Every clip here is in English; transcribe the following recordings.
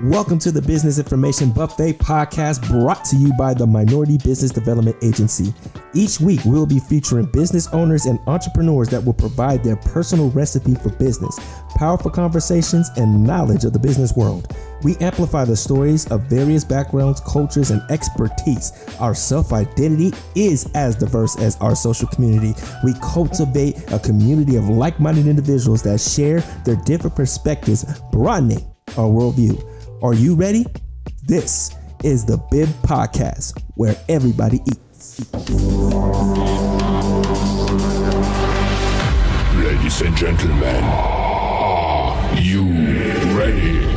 Welcome to the Business Information Buffet podcast, brought to you by the Minority Business Development Agency. Each week, we'll be featuring business owners and entrepreneurs that will provide their personal recipe for business, powerful conversations, and knowledge of the business world. We amplify the stories of various backgrounds, cultures, and expertise. Our self-identity is as diverse as our social community. We cultivate a community of like-minded individuals that share their different perspectives, broadening our worldview. Are you ready? This is the BIB Podcast, where everybody eats. Ladies and gentlemen, are you ready?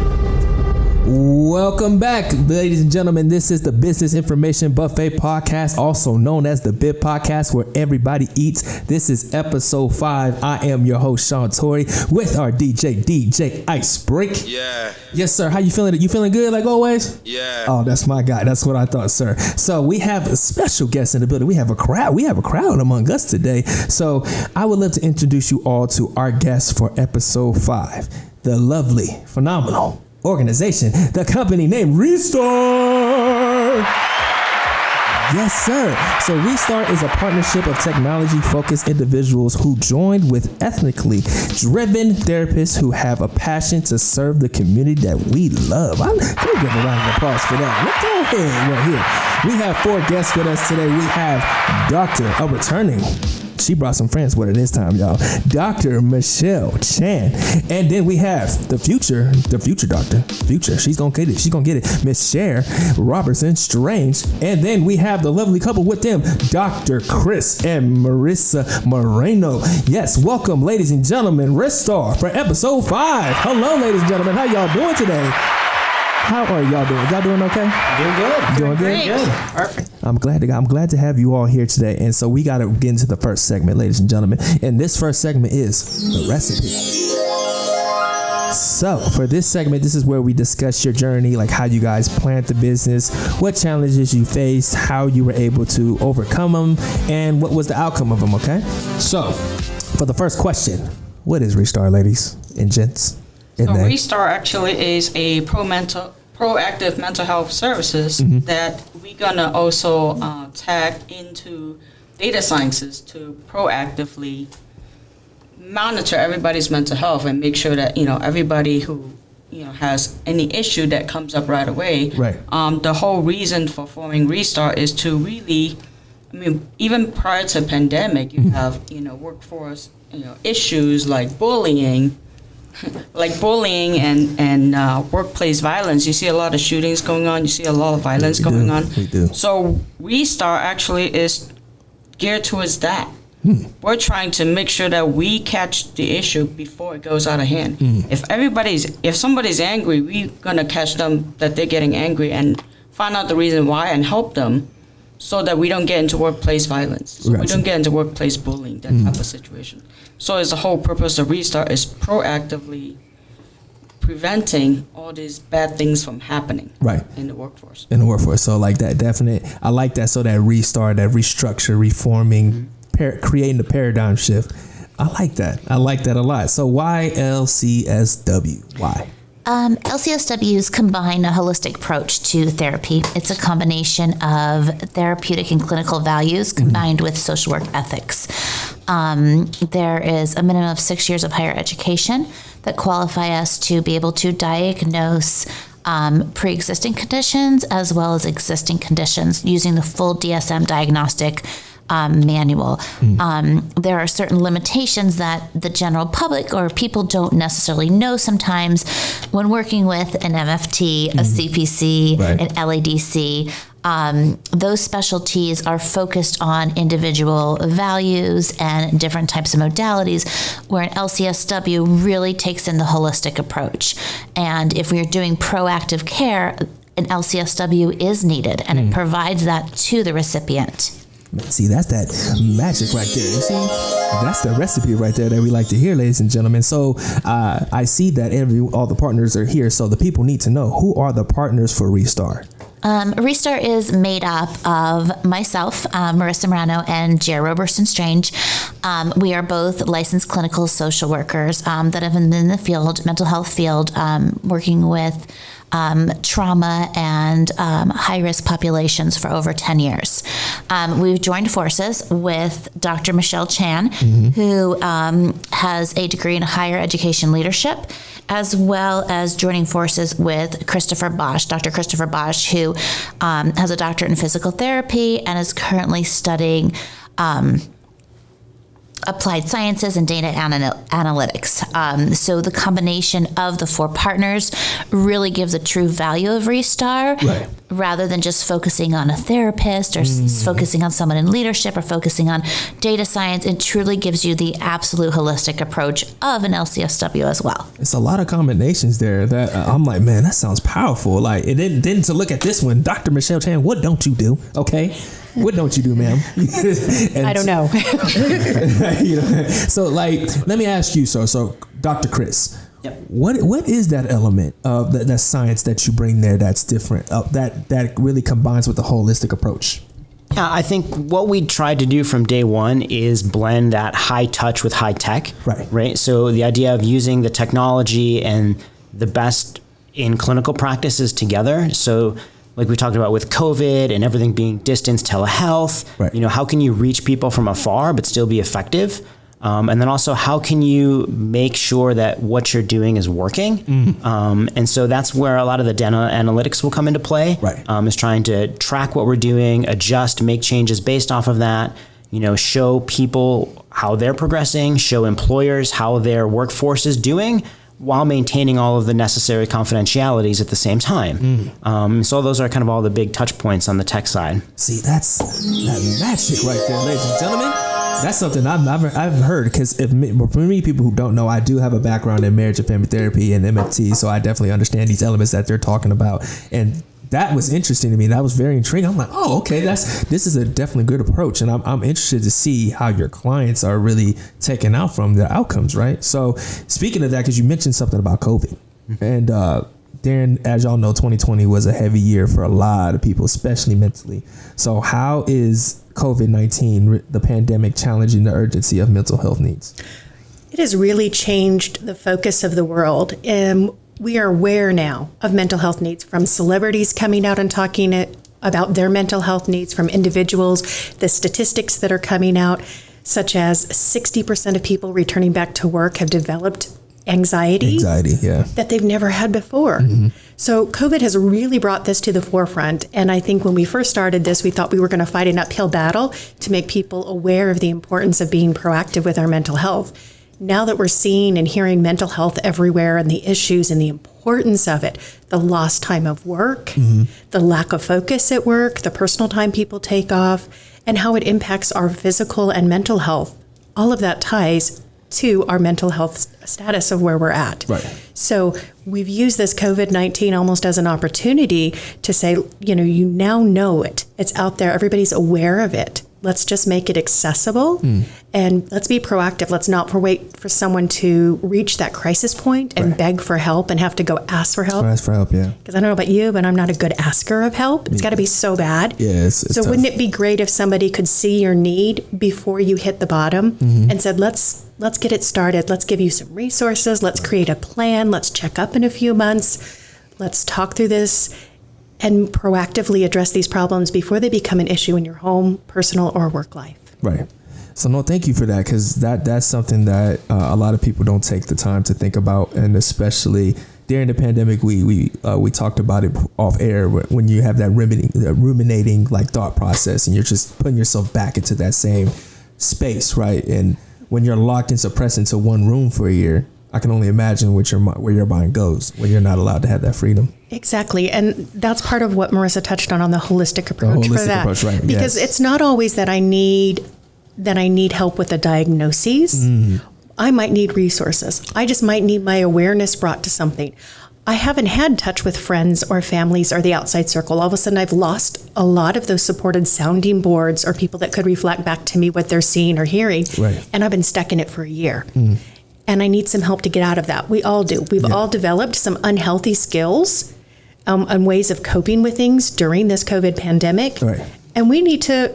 Welcome back, ladies and gentlemen. This is the Business Information Buffet Podcast, also known as the BIB Podcast, where everybody eats. This is episode 5. I am your host, Sean Torrey, with our DJ Icebreak. Yeah. Yes, sir. How you feeling? You feeling good like always? Yeah. Oh, that's my guy. That's what I thought, sir. So we have a special guest in the building. We have a crowd. We have a crowd among us today. So I would love to introduce you all to our guest for episode 5, the lovely, phenomenal organization, the company named ReSTAR. Yes, sir. So ReSTAR is a partnership of technology-focused individuals who joined with ethnically driven therapists who have a passion to serve the community that we love. Can we give a round of applause for that? Let's go ahead right here. We have 4 guests with us today. We have returning. She brought some friends with her this time, y'all. Dr. Michelle Chan. And then we have the future doctor. She's gonna get it. She's gonna get it. Miss Jer Roberson-Strange. And then we have the lovely couple with them, Dr. Chris and Marisa Marano. Yes, welcome, ladies and gentlemen, ReSTAR for episode 5. Hello, ladies and gentlemen. How y'all doing today? How are y'all doing? Y'all doing okay? Doing good. Good? Perfect. I'm glad to have you all here today. And so we got to get into the first segment, ladies and gentlemen. And this first segment is the recipe. So for this segment, this is where we discuss your journey, like how you guys planned the business, what challenges you faced, how you were able to overcome them, and what was the outcome of them, okay? So for the first question, what is ReSTAR, ladies and gents? So ReSTAR actually is a proactive mental health services that we're gonna also tag into data sciences to proactively monitor everybody's mental health and make sure that everybody who has any issue that comes up right away. Right. The whole reason for forming ReSTAR is to really, even prior to pandemic, you have workforce issues like bullying. And workplace violence. You see a lot of shootings going on. You see a lot of violence going on. We do. So ReSTAR actually is geared towards that. We're trying to make sure that we catch the issue before it goes out of hand. If somebody's angry, we're gonna catch them that they're getting angry and find out the reason why and help them, so that we don't get into workplace violence. So we don't get into workplace bullying, that type of situation. So it's the whole purpose of ReSTAR is proactively preventing all these bad things from happening in the workforce. So like that definite, I like that. So that ReSTAR, that restructure, reforming, creating the paradigm shift. I like that a lot. So why LCSW? Why? LCSWs combine a holistic approach to therapy. It's a combination of therapeutic and clinical values combined with social work ethics. There is a minimum of 6 years of higher education that qualify us to be able to diagnose pre-existing conditions as well as existing conditions using the full DSM diagnostic manual. There are certain limitations that the general public or people don't necessarily know sometimes when working with an MFT, a CPC, an LADC. Those specialties are focused on individual values and different types of modalities, where an LCSW really takes in the holistic approach. And if we are doing proactive care, an LCSW is needed, and it provides that to the recipient. See, that's that magic right there. You see, that's the recipe right there that we like to hear, ladies and gentlemen. So I see that all the partners are here. So the people need to know, who are the partners for ReSTAR? ReSTAR is made up of myself, Marisa Marano, and Jer Roberson-Strange. We are both licensed clinical social workers that have been in the field, mental health field, working with trauma and high-risk populations for over 10 years. We've joined forces with Dr. Michelle Chan, who has a degree in higher education leadership, as well as joining forces with Dr. Christopher Bosch, who has a doctorate in physical therapy and is currently studying applied sciences and data analytics. So the combination of the 4 partners really gives a true value of ReSTAR, right, rather than just focusing on a therapist or focusing on someone in leadership or focusing on data science. It truly gives you the absolute holistic approach of an LCSW as well. It's a lot of combinations there that I'm like, man, that sounds powerful. Like, and then to look at this one, Dr. Michelle Chan, what don't you do? Okay. What don't you do, ma'am? I don't know. So, like, let me ask you, so Dr. Chris, yep, what is that element of that science that you bring there that's different, that really combines with the holistic approach? Yeah, I think what we tried to do from day one is blend that high touch with high tech. Right. So the idea of using the technology and the best in clinical practices together. So, like we talked about with COVID and everything being distance telehealth, right, how can you reach people from afar but still be effective? And then also, how can you make sure that what you're doing is working? And so that's where a lot of the data analytics will come into play, right, is trying to track what we're doing, adjust, make changes based off of that, show people how they're progressing, show employers how their workforce is doing, while maintaining all of the necessary confidentialities at the same time. So those are kind of all the big touch points on the tech side. See, that's that magic right there, ladies and gentlemen. That's something I've heard, because for many people who don't know, I do have a background in marriage and family therapy and MFT, so I definitely understand these elements that they're talking about. And that was interesting to me. That was very intriguing. I'm like, oh, okay, this is a definitely good approach, and I'm interested to see how your clients are really taking out from the outcomes, right? So speaking of that, because you mentioned something about COVID, and Darren, as y'all know, 2020 was a heavy year for a lot of people, especially mentally. So how is COVID-19, the pandemic, challenging the urgency of mental health needs? It has really changed the focus of the world. We are aware now of mental health needs, from celebrities coming out and talking about their mental health needs, from individuals, the statistics that are coming out, such as 60% of people returning back to work have developed anxiety, that they've never had before. So COVID has really brought this to the forefront. And I think when we first started this, we thought we were going to fight an uphill battle to make people aware of the importance of being proactive with our mental health. Now that we're seeing and hearing mental health everywhere and the issues and the importance of it, the lost time of work, the lack of focus at work, the personal time people take off, and how it impacts our physical and mental health, all of that ties to our mental health status of where we're at. Right. So we've used this COVID-19 almost as an opportunity to say, you now know it. It's out there. Everybody's aware of it. Let's just make it accessible and let's be proactive. Let's not wait for someone to reach that crisis point and beg for help and have to go ask for help. Ask for help, yeah. Because I don't know about you, but I'm not a good asker of help. It's got to be so bad. Yeah, it's so tough. Wouldn't it be great if somebody could see your need before you hit the bottom and said, let's get it started. Let's give you some resources. Let's create a plan. Let's check up in a few months. Let's talk through this and proactively address these problems before they become an issue in your home, personal, or work life. Right. So no, thank you for that, because that's something that a lot of people don't take the time to think about, and especially during the pandemic, we talked about it off air when you have that ruminating like thought process, and you're just putting yourself back into that same space, right? And when you're locked and suppressed into one room for a year, I can only imagine where your mind goes when you're not allowed to have that freedom. Exactly. And that's part of what Marisa touched on the holistic approach for that. Approach, right. Because it's not always that I need help with a diagnosis. I might need resources. I just might need my awareness brought to something. I haven't had touch with friends or families or the outside circle. All of a sudden, I've lost a lot of those supported sounding boards or people that could reflect back to me what they're seeing or hearing. Right. And I've been stuck in it for a year. And I need some help to get out of that. We all do. We've all developed some unhealthy skills and ways of coping with things during this COVID pandemic. Right. And we need to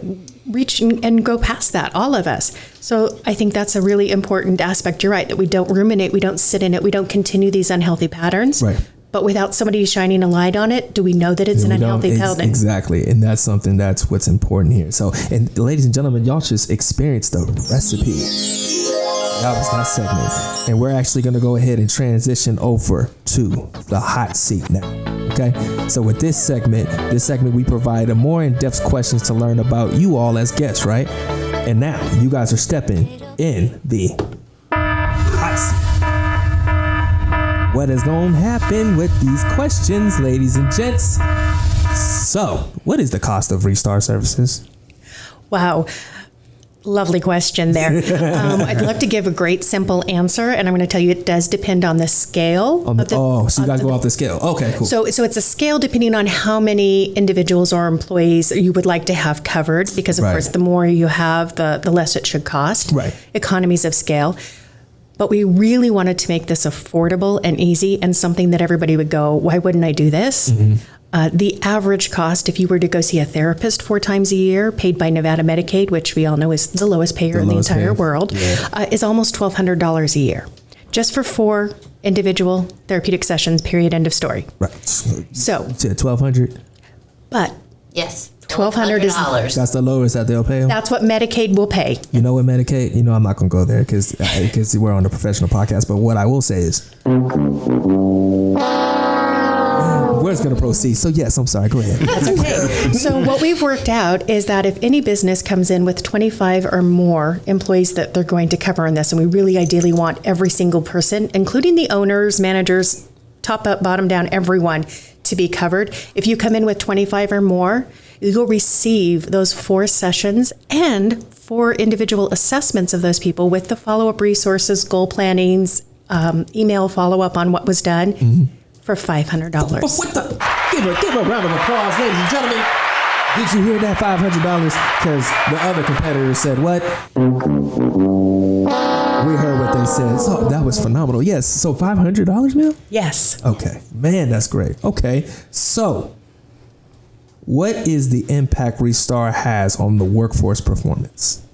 reach and go past that, all of us. So I think that's a really important aspect. You're right, that we don't ruminate, we don't sit in it, we don't continue these unhealthy patterns. Right. But without somebody shining a light on it, do we know that it's an unhealthy building? Exactly. And that's what's important here. So, and ladies and gentlemen, y'all just experienced the recipe. That was that segment. And we're actually going to go ahead and transition over to the hot seat now. Okay. So with this segment, we provide a more in-depth questions to learn about you all as guests, right? And now you guys are stepping in the hot seat. What is going to happen with these questions, ladies and gents? So, what is the cost of ReSTAR services? Wow. Lovely question there. I'd love to give a great simple answer, and I'm going to tell you it does depend on the scale. So you guys go off the scale. Okay, cool. So it's a scale depending on how many individuals or employees you would like to have covered, because of course the more you have, the less it should cost. Right. Economies of scale. But we really wanted to make this affordable and easy and something that everybody would go, why wouldn't I do this? The average cost, if you were to go see a therapist 4 times a year, paid by Nevada Medicaid, which we all know is the lowest payer in the entire world, is almost $1,200 a year, just for 4 individual therapeutic sessions, period, end of story. Right. So, you said $1,200? But Yes. $1,200 is that's the lowest that they'll pay them? That's what Medicaid will pay. You know what Medicaid? You know I'm not going to go there because we're on a professional podcast, but what I will say is we're going to proceed. So yes, I'm sorry. Go ahead. That's okay. So what we've worked out is that if any business comes in with 25 or more employees that they're going to cover on this, and we really ideally want every single person, including the owners, managers, top up, bottom down, everyone to be covered. If you come in with 25 or more, you'll receive those 4 sessions and 4 individual assessments of those people with the follow-up resources, goal plannings, email follow-up on what was done for $500. But what the? Give a round of applause, ladies and gentlemen. Did you hear that $500? Because the other competitor said what? We heard what they said. So that was phenomenal. Yes. So $500, Mel? Yes. Okay. Man, that's great. Okay. So what is the impact ReSTAR has on the workforce performance?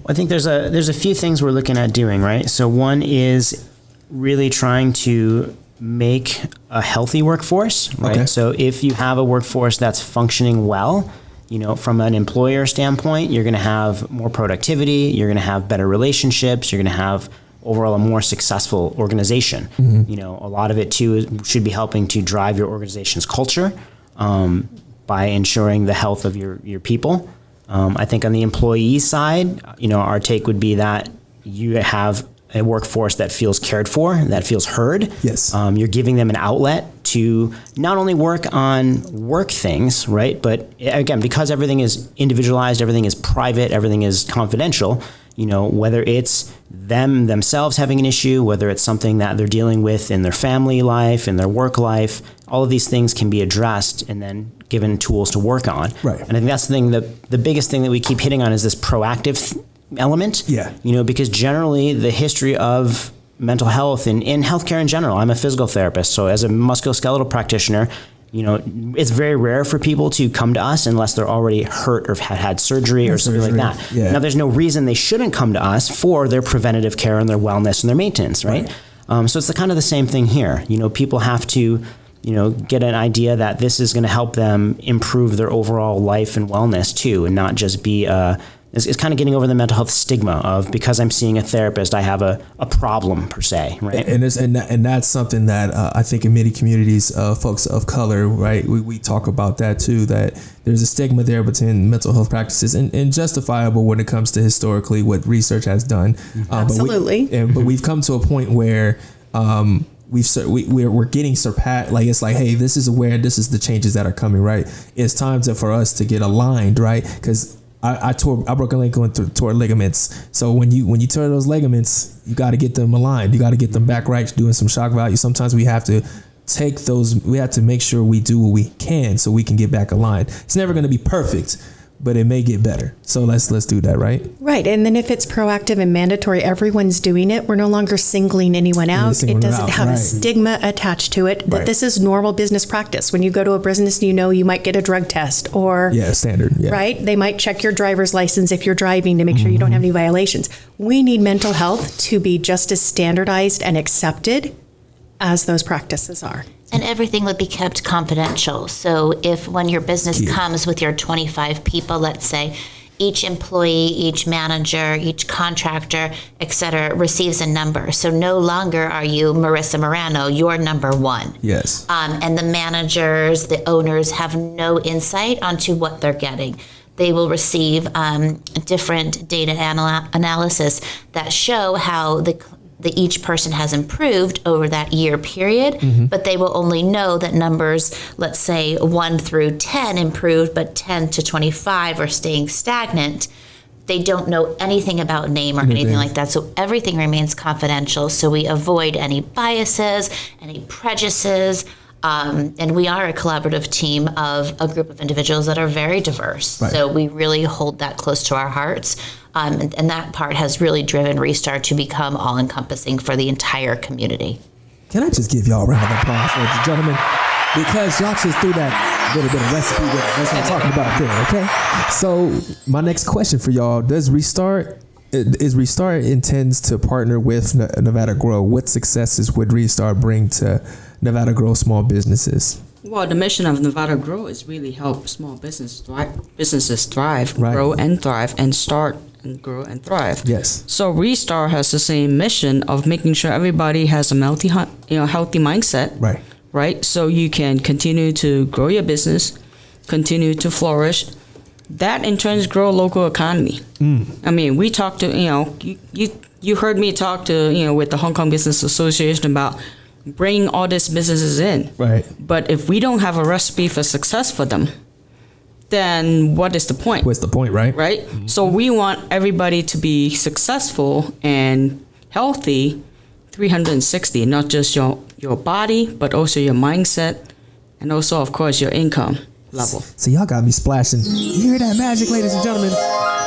I think there's a few things we're looking at doing, right? So one is really trying to make a healthy workforce, right? Okay. So if you have a workforce that's functioning well, you know, from an employer standpoint, you're going to have more productivity, you're going to have better relationships, you're going to have overall a more successful organization. You know, a lot of it too should be helping to drive your organization's culture by ensuring the health of your people. I think on the employee side, you know, our take would be that you have a workforce that feels cared for, that feels heard. Yes. You're giving them an outlet to not only work on work things, right? But again, because everything is individualized, everything is private, everything is confidential, you know, whether it's them themselves having an issue, whether it's something that they're dealing with in their family life, in their work life, all of these things can be addressed and then given tools to work on. Right. And I think that's the thing, the biggest thing that we keep hitting on is this proactive element. Yeah. You know, because generally the history of mental health and in healthcare in general, I'm a physical therapist. So as a musculoskeletal practitioner, you know, it's very rare for people to come to us unless they're already hurt or have had surgery or something like that. Yeah. Now, there's no reason they shouldn't come to us for their preventative care and their wellness and their maintenance, right? So it's kind of the same thing here. You know, people have to, you know, get an idea that this is going to help them improve their overall life and wellness too, and not just be it's kind of getting over the mental health stigma of because I'm seeing a therapist, I have a problem per se, right? And that's something that I think in many communities, folks of color, right, we talk about that too, that there's a stigma there between mental health practices and justifiable when it comes to historically what research has done. Absolutely. But we've come to a point where we're getting surpassed. Like, it's like, hey, this is the changes that are coming, right? It's time for us to get aligned, right? Because I broke a leg going through tore ligaments. So when you tear those ligaments, you got to get them aligned. You got to get them back right. Doing some shock value. Sometimes we have to take those. We have to make sure we do what we can so we can get back aligned. It's never going to be perfect, but it may get better. So let's do that, right? Right. And then if it's proactive and mandatory, everyone's doing it. We're no longer singling anyone out. It doesn't have a stigma attached to it. That this is normal business practice. When you go to a business, you know you might get a drug test or standard. Yeah. Right. They might check your driver's license if you're driving to make sure you don't have any violations. We need mental health to be just as standardized and accepted as those practices are. And everything would be kept confidential. So if when your business comes with your 25 people, let's say, each employee, each manager, each contractor, et cetera, receives a number. So no longer are you Marisa Marano, you're number one. Yes. And the managers, the owners have no insight onto what they're getting. They will receive different data analysis that show how the each person has improved over that year period, but they will only know that numbers, let's say 1 through 10 improved, but 10 to 25 are staying stagnant. They don't know anything about name or anything like that. So everything remains confidential. So we avoid any biases, any prejudices. And we are a collaborative team of a group of individuals that are very diverse. Right. So we really hold that close to our hearts. And that part has really driven ReSTAR to become all-encompassing for the entire community. Can I just give y'all a round of applause, ladies and gentlemen? Because y'all just threw that little bit of recipe with it. That's what I'm talking about there, okay? So my next question for y'all, is ReSTAR intends to partner with Nevada Grow? What successes would ReSTAR bring to Nevada Grow small businesses? Well, the mission of Nevada Grow is really help small businesses thrive, Right. grow and thrive, and start and grow and thrive. Yes. So ReSTAR has the same mission of making sure everybody has a healthy mindset. Right. Right. So you can continue to grow your business, continue to flourish. That in turn grow local economy. I mean, we talked to you heard me talk to with the Hong Kong Business Association about bringing all these businesses in. Right. But if we don't have a recipe for success for them, then what is the point? What's the point, right? Right? So we want everybody to be successful and healthy 360, not just your body, but also your mindset, and also, of course, your income level. So y'all got me splashing. You hear that magic, ladies and gentlemen?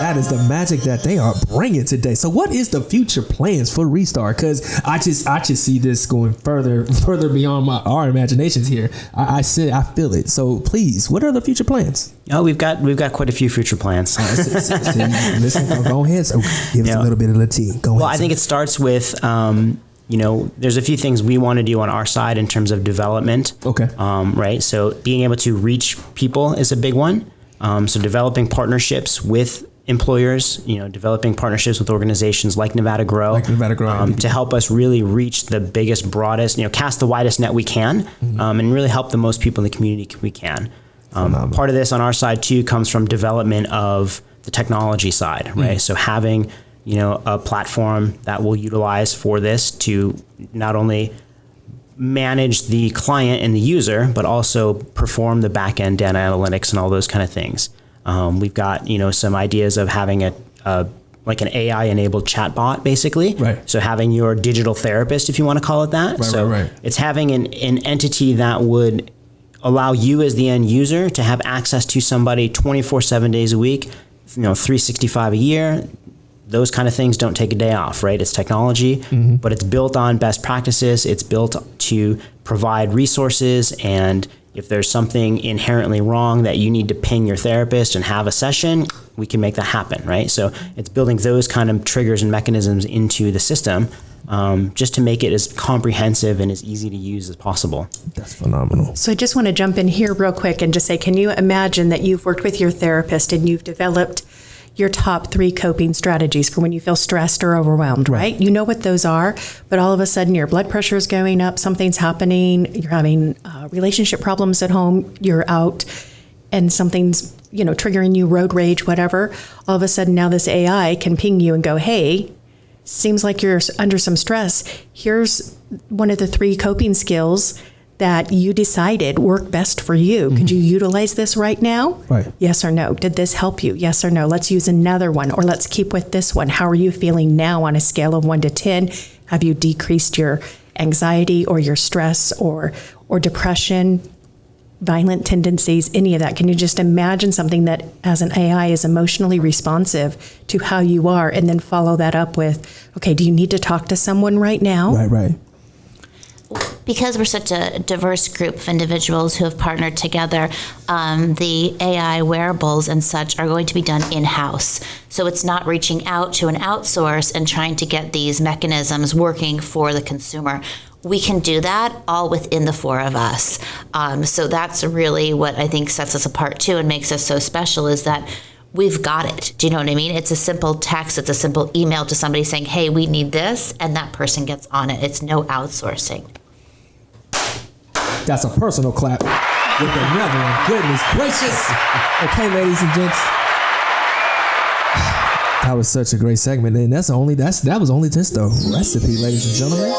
That is the magic that they are bringing today. So what is the future plans for ReSTAR? Because I just see this going further beyond our imaginations here. I feel it. So please, what are the future plans? Oh, we've got quite a few future plans. Listen, go ahead. So give us a little bit of the tea. Go ahead. Well, I think it starts with there's a few things we want to do on our side in terms of development. Okay. Right. So being able to reach people is a big one. So developing partnerships with employers, developing partnerships with organizations like Nevada Grow, to help us really reach the biggest, broadest, cast the widest net we can, and really help the most people in the community we can. Part of this on our side too comes from development of the technology side, right? So having a platform that we'll utilize for this to not only manage the client and the user, but also perform the back-end data analytics and all those kind of things. We've got, some ideas of having like an AI-enabled chatbot, basically. Right. So having your digital therapist, if you want to call it that. Right. It's having an entity that would allow you as the end user to have access to somebody 24/7 7 days a week, 365 a year. Those kind of things don't take a day off, right? It's technology, but it's built on best practices. It's built to provide resources, and if there's something inherently wrong that you need to ping your therapist and have a session, we can make that happen, right? So it's building those kind of triggers and mechanisms into the system, just to make it as comprehensive and as easy to use as possible. That's phenomenal. So I just want to jump in here real quick and just say, can you imagine that you've worked with your therapist and you've developed your top 3 coping strategies for when you feel stressed or overwhelmed, right? You know what those are, but all of a sudden your blood pressure is going up, something's happening, you're having relationship problems at home, you're out, and something's, triggering you, road rage, whatever. All of a sudden now this AI can ping you and go, hey, seems like you're under some stress. Here's one of the 3 coping skills that you decided work best for you. Could you utilize this right now? Right. Yes or no? Did this help you? Yes or no? Let's use another one, or let's keep with this one. How are you feeling now on a scale of 1 to 10? Have you decreased your anxiety or your stress or depression, violent tendencies, any of that? Can you just imagine something that as an AI is emotionally responsive to how you are, and then follow that up with, okay, do you need to talk to someone right now? Right. Because we're such a diverse group of individuals who have partnered together, the AI wearables and such are going to be done in-house. So it's not reaching out to an outsource and trying to get these mechanisms working for the consumer. we can do that all within the four of us. So that's really what I think sets us apart too and makes us so special, is that we've got it. Do you know what I mean? It's a simple text. It's a simple email to somebody saying, hey, we need this. And that person gets on it. It's no outsourcing. That's a personal clap with another one. Goodness gracious. Okay, ladies and gents. That was such a great segment. And that was only just a recipe, ladies and gentlemen.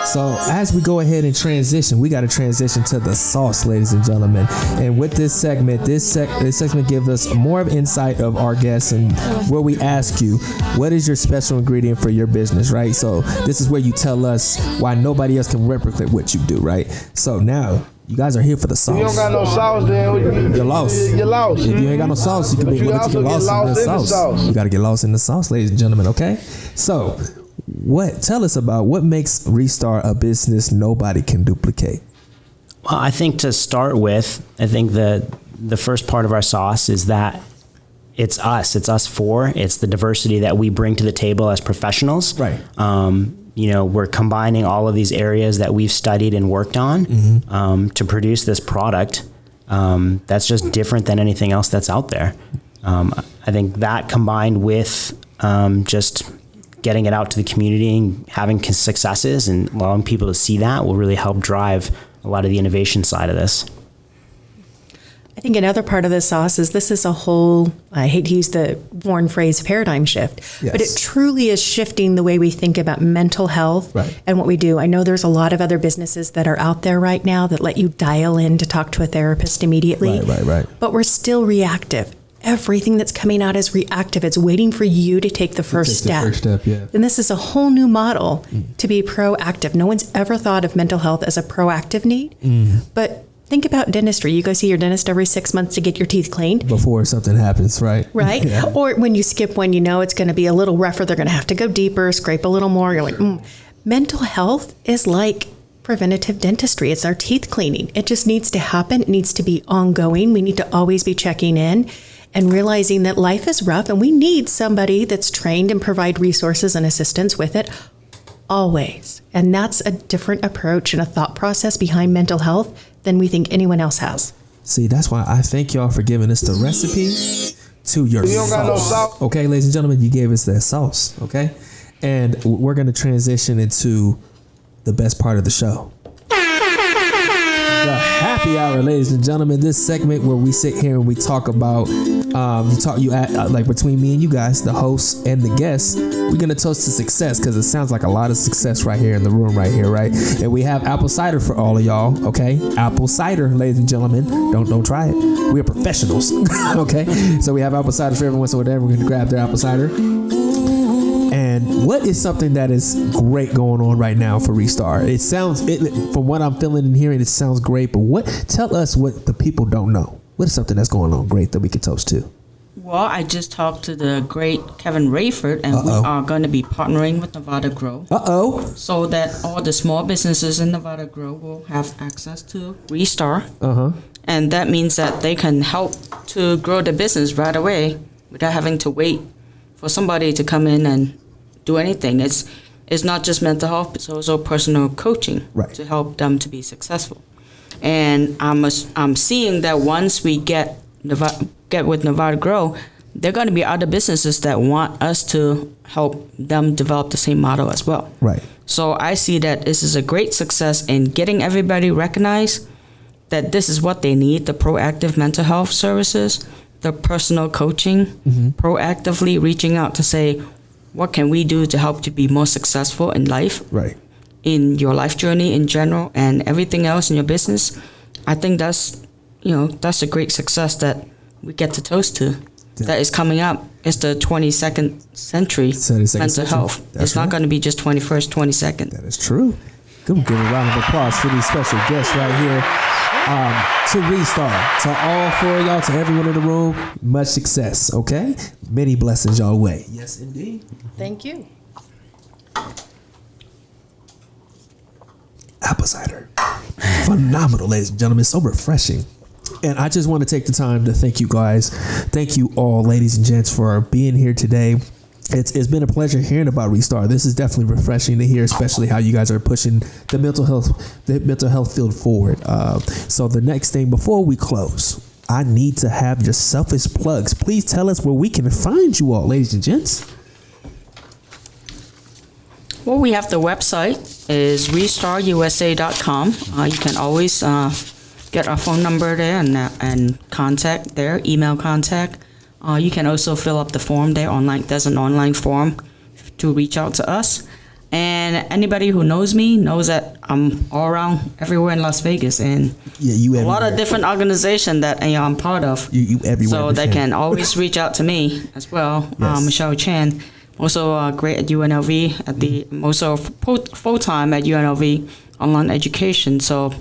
So as we go ahead and transition, we got to transition to the sauce, ladies and gentlemen. And with this segment, this segment gives us more of insight of our guests, and where we ask you, what is your special ingredient for your business, right? So this is where you tell us why nobody else can replicate what you do, right? So now you guys are here for the sauce. If you don't got no sauce, then you're lost. You're lost. If you ain't got no sauce, you can get lost in the sauce. You got to get lost in the sauce, ladies and gentlemen. Okay, so. Tell us about what makes ReSTAR a business nobody can duplicate. Well, I think to start with, I think the first part of our sauce is that it's us four. It's the diversity that we bring to the table as professionals. Right. We're combining all of these areas that we've studied and worked on to produce this product that's just different than anything else that's out there. I think that combined with just getting it out to the community and having successes and allowing people to see that will really help drive a lot of the innovation side of this. I think another part of the sauce is this is a whole, I hate to use the worn phrase, paradigm shift, yes. but it truly is shifting the way we think about mental health and what we do. I know there's a lot of other businesses that are out there right now that let you dial in to talk to a therapist immediately. Right. But we're still reactive. Everything that's coming out is reactive. It's waiting for you to take the first step. And this is a whole new model to be proactive. No one's ever thought of mental health as a proactive need. But think about dentistry. You go see your dentist every 6 months to get your teeth cleaned. Before something happens, right? Right. Yeah. Or when you skip one, you know it's going to be a little rougher. They're going to have to go deeper, scrape a little more. You're like, Mental health is like preventative dentistry. It's our teeth cleaning. It just needs to happen. It needs to be ongoing. We need to always be checking in and realizing that life is rough and we need somebody that's trained and provide resources and assistance with it always. And that's a different approach and a thought process behind mental health than we think anyone else has. See, that's why I thank y'all for giving us the recipe to your You don't got no sauce. sauce. Okay, ladies and gentlemen, you gave us that sauce, okay? And we're going to transition into the best part of the show. The happy hour, ladies and gentlemen. This segment where we sit here and we talk about, like between me and you guys, the hosts and the guests, we're gonna toast to success because it sounds like a lot of success right here in the room, right here, right? And we have apple cider for all of y'all, okay? Apple cider, ladies and gentlemen. Don't try it. We are professionals, okay? So we have apple cider for everyone. So whatever, we're gonna grab their apple cider. And what is something that is great going on right now for ReSTAR? From what I'm feeling and hearing, it sounds great. But tell us what the people don't know. What is something that's going on great that we could toast to? Well, I just talked to the great Kevin Rayford, and we are going to be partnering with Nevada Grow. So that all the small businesses in Nevada Grow will have access to ReSTAR. And that means that they can help to grow the business right away without having to wait for somebody to come in and do anything. It's not just mental health, it's also personal coaching to help them to be successful. And I'm seeing that once we get with Nevada Grow, there are going to be other businesses that want us to help them develop the same model as well. Right. So I see that this is a great success in getting everybody recognized that this is what they need, the proactive mental health services, the personal coaching, proactively reaching out to say, what can we do to help you be more successful in life, in your life journey in general, and everything else in your business? I think that's a great success that we get to toast to. That is coming up. It's the 22nd century mental health. It's not going to be just 21st, 22nd. That is true. Give a round of applause for these special guests right here. To ReSTAR, to all four of y'all, to everyone in the room, much success, okay? Many blessings y'all way. Yes, indeed. Thank you. Apple cider. Phenomenal, ladies and gentlemen. So refreshing. And I just want to take the time to thank you guys. Thank you all, ladies and gents, for being here today. It's been a pleasure hearing about ReSTAR. This is definitely refreshing to hear, especially how you guys are pushing the mental health field forward. So the next thing before we close, I need to have your selfish plugs. Please tell us where we can find you all, ladies and gents. Well, we have the website is ReStarUSA.com. You can always get our phone number there and contact there, email contact. You can also fill up the form there online. There's an online form to reach out to us. And anybody who knows me knows that I'm all around everywhere in Las Vegas, and you a lot of different organizations that I'm part of. You everywhere. So they can always reach out to me as well. Yes. Michelle Chan, also great at UNLV, also full time at UNLV online education. So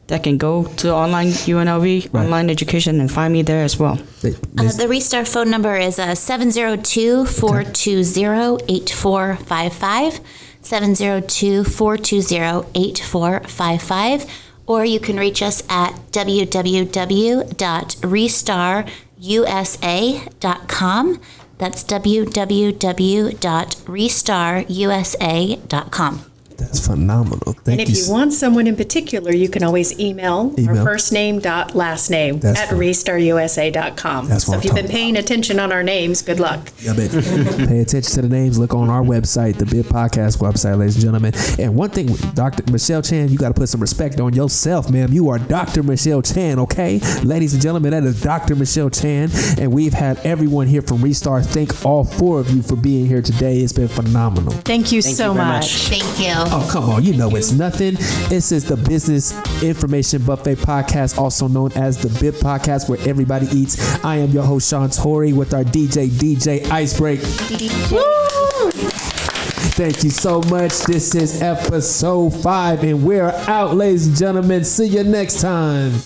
they can go to online UNLV online education and find me there as well. The ReSTAR phone number is 702-420-8455, 702-420-8455, or you can reach us at www.ReStarUSA.com. That's www.ReStarUSA.com. That's phenomenal. Thank And if you want someone in particular, you can always email our first name dot last name at ReStarUSA.com. So if you've been paying attention on our names, good luck. Yeah, pay attention to the names. Look on our website, the Bib Podcast website, ladies and gentlemen. And one thing, Dr. Michelle Chan, you got to put some respect on yourself, ma'am. You are Dr. Michelle Chan, okay? Ladies and gentlemen, that is Dr. Michelle Chan. And we've had everyone here from ReSTAR. Thank all four of you for being here today. It's been phenomenal. Thank you so much. Thank you. Oh, come on. You know it's nothing. This is the Business Information Buffet Podcast, also known as the BIP Podcast, where everybody eats. I am your host, Sean Torrey, with our DJ Icebreak. Thank you so much. This is episode 5, and we're out, ladies and gentlemen. See you next time.